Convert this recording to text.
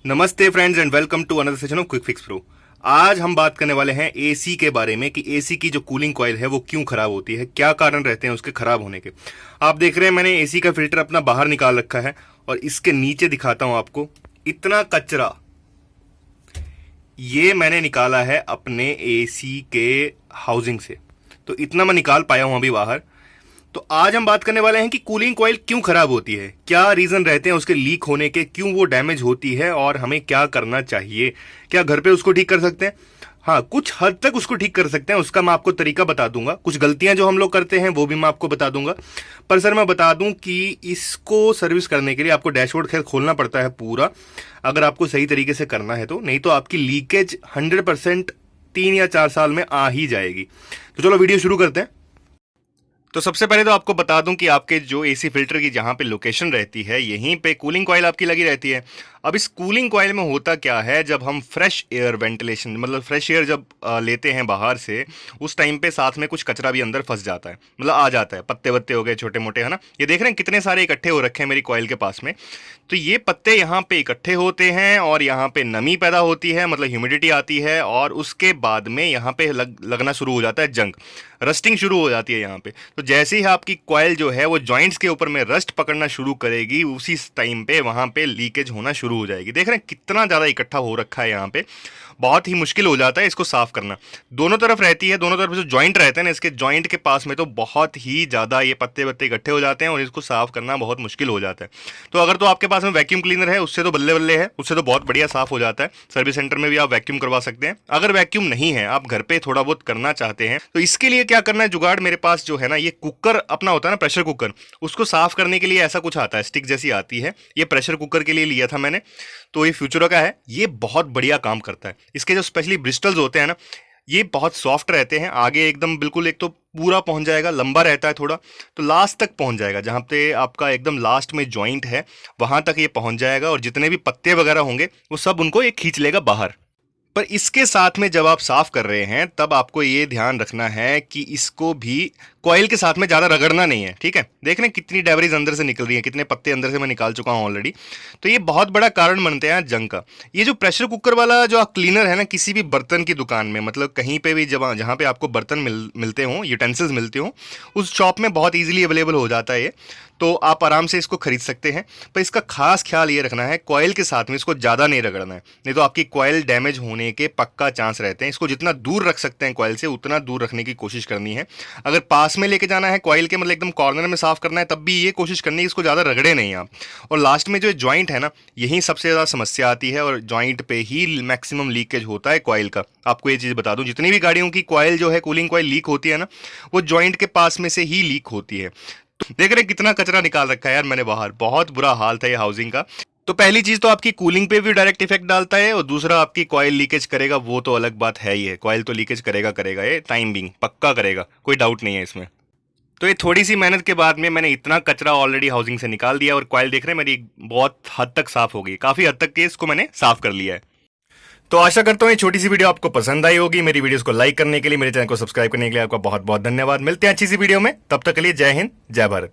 नमस्ते friends and welcome to another session of quick fix pro. आज हम बात करने वाले हैं एसी के बारे में कि एसी की जो कूलिंग कॉइल है वो क्यों खराब होती है, क्या कारण रहते हैं उसके खराब होने के। आप देख रहे हैं मैंने एसी का फिल्टर अपना बाहर निकाल रखा है और इसके नीचे दिखाता हूं आपको इतना कचरा। ये मैंने निकाला है अपने एसी के हाउसिंग से, तो इतना मैं निकाल पाया हूं अभी बाहर। तो आज हम बात करने वाले हैं कि कूलिंग कॉइल क्यों खराब होती है, क्या रीजन रहते हैं उसके लीक होने के, क्यों वो डैमेज होती है और हमें क्या करना चाहिए। क्या घर पे उसको ठीक कर सकते हैं? हाँ, कुछ हद तक उसको ठीक कर सकते हैं, उसका मैं आपको तरीका बता दूंगा। कुछ गलतियां जो हम लोग करते हैं वो भी मैं आपको बता दूंगा। पर सर मैं बता दूं कि इसको सर्विस करने के लिए आपको डैशबोर्ड खैर खोलना पड़ता है पूरा, अगर आपको सही तरीके से करना है तो। नहीं तो आपकी लीकेज 100% 3 या 4 साल में आ ही जाएगी। तो चलो वीडियो शुरू करते हैं। तो सबसे पहले तो आपको बता दूं कि आपके जो एसी फिल्टर की जहां पे लोकेशन रहती है यहीं पे कूलिंग कॉइल आपकी लगी रहती है। अब इस कूलिंग कॉइल में होता क्या है, जब हम फ्रेश एयर वेंटिलेशन मतलब फ्रेश एयर जब लेते हैं बाहर से, उस टाइम पे साथ में कुछ कचरा भी अंदर फंस जाता है, मतलब आ जाता है। पत्ते वत्ते हो गए छोटे मोटे, है ना। ये देख रहे हैं कितने सारे इकट्ठे हो रखे हैं मेरी कॉइल के पास में। तो ये पत्ते यहाँ पे इकट्ठे होते हैं और यहाँ पे नमी पैदा होती है, मतलब ह्यूमिडिटी आती है, और उसके बाद में यहाँ पे लगना शुरू हो जाता है जंग, रस्टिंग शुरू हो जाती है यहाँ पे। तो जैसे ही आपकी कॉइल जो है वो जॉइंट्स के ऊपर में रस्ट पकड़ना शुरू करेगी, उसी टाइम पे वहाँ पे लीकेज होना शुरू हो जाएगी। देख रहे हैं कितना ज़्यादा इकट्ठा हो रखा है यहाँ पे। बहुत ही मुश्किल हो जाता है इसको साफ करना। दोनों तरफ रहती है, दोनों तरफ जो जॉइंट रहते हैं ना, इसके जॉइंट के पास में तो बहुत ही ज़्यादा ये पत्ते वत्ते इकट्ठे हो जाते हैं और इसको साफ करना बहुत मुश्किल हो जाता है। तो अगर तो आपके पास में वैक्यूम क्लीनर है, उससे तो बल्ले बल्ले है, उससे तो बहुत बढ़िया साफ हो जाता है। सर्विस सेंटर में भी आप वैक्यूम करवा सकते हैं। अगर वैक्यूम नहीं है, आप घर पे थोड़ा बहुत करना चाहते हैं, तो इसके लिए क्या करना है, जुगाड़ मेरे पास जो है ना, ये कुकर अपना होता है ना, प्रेशर कुकर, उसको साफ करने के लिए ऐसा कुछ आता है, स्टिक जैसी आती है। ये प्रेशर कुकर के लिए लिया था मैंने, तो ये फ्यूचरो का है। ये बहुत बढ़िया काम करता है। इसके जो स्पेशली ब्रिस्टल्स होते हैं ना, ये बहुत सॉफ्ट रहते हैं। आगे एकदम बिल्कुल, एक तो पूरा पहुंच जाएगा, लंबा रहता है थोड़ा, तो लास्ट तक पहुंच जाएगा, जहां पे आपका एकदम लास्ट में जॉइंट है वहां तक ये पहुंच जाएगा, और जितने भी पत्ते वगैरह होंगे वो सब उनको ये खींच लेगा बाहर। पर इसके साथ में जब आप साफ कर रहे हैं तब आपको ये ध्यान रखना है कि इसको भी कॉइल के साथ में ज़्यादा रगड़ना नहीं है, ठीक है। देख रहे हैं कितनी डेब्रिज अंदर से निकल रही है, कितने पत्ते अंदर से मैं निकाल चुका हूँ ऑलरेडी। तो ये बहुत बड़ा कारण बनते हैं जंग का। ये जो प्रेशर कुकर वाला जो क्लीनर है ना, किसी भी बर्तन की दुकान में, मतलब कहीं पे भी जब जहाँ पे आपको बर्तन मिलते हों, यूटेंसिल्स मिलते हों, उस शॉप में बहुत ईजिली अवेलेबल हो जाता है ये, तो आप आराम से इसको खरीद सकते हैं। पर इसका खास ख्याल ये रखना है, कॉइल के साथ में इसको ज़्यादा नहीं रगड़ना है, नहीं तो आपकी कॉइल डैमेज होने के पक्का चांस रहते हैं। इसको जितना दूर रख सकते हैं कॉइल से, उतना दूर रखने की कोशिश करनी है। अगर पास में लेके जाना है कॉइल के, मतलब एकदम कॉर्नर में साफ करना है, तब भी ये कोशिश करनी है इसको ज़्यादा रगड़े नहीं आप। और लास्ट में जो जॉइंट है ना, यही सबसे ज़्यादा समस्या आती है, और जॉइंट पे ही मैक्सिमम लीकेज होता है कॉइल का। आपको ये चीज़ बता दूं, जितनी भी गाड़ियों की कॉइल जो है, कूलिंग कॉइल लीक होती है ना, वो जॉइंट के पास में से ही लीक होती है। देख रहे कितना कचरा निकाल रखा है यार मैंने बाहर, बहुत बुरा हाल था ये हाउसिंग का। तो पहली चीज तो आपकी कूलिंग पे भी डायरेक्ट इफेक्ट डालता है, और दूसरा आपकी कॉइल लीकेज करेगा, वो तो अलग बात है ही है। कॉइल तो लीकेज करेगा करेगा, ये टाइम बिंग पक्का करेगा, कोई डाउट नहीं है इसमें। तो ये थोड़ी सी मेहनत के बाद में मैंने इतना कचरा ऑलरेडी हाउसिंग से निकाल दिया, और कॉइल देख रहे हैं मेरी बहुत हद तक साफ हो गई, काफी हद तक के इसको मैंने साफ कर लिया है। तो आशा करता हूँ ये छोटी सी वीडियो आपको पसंद आई होगी। मेरी वीडियोस को लाइक करने के लिए, मेरे चैनल को सब्सक्राइब करने के लिए आपका बहुत बहुत धन्यवाद। मिलते हैं अच्छी सी वीडियो में, तब तक के लिए जय हिंद, जय भारत।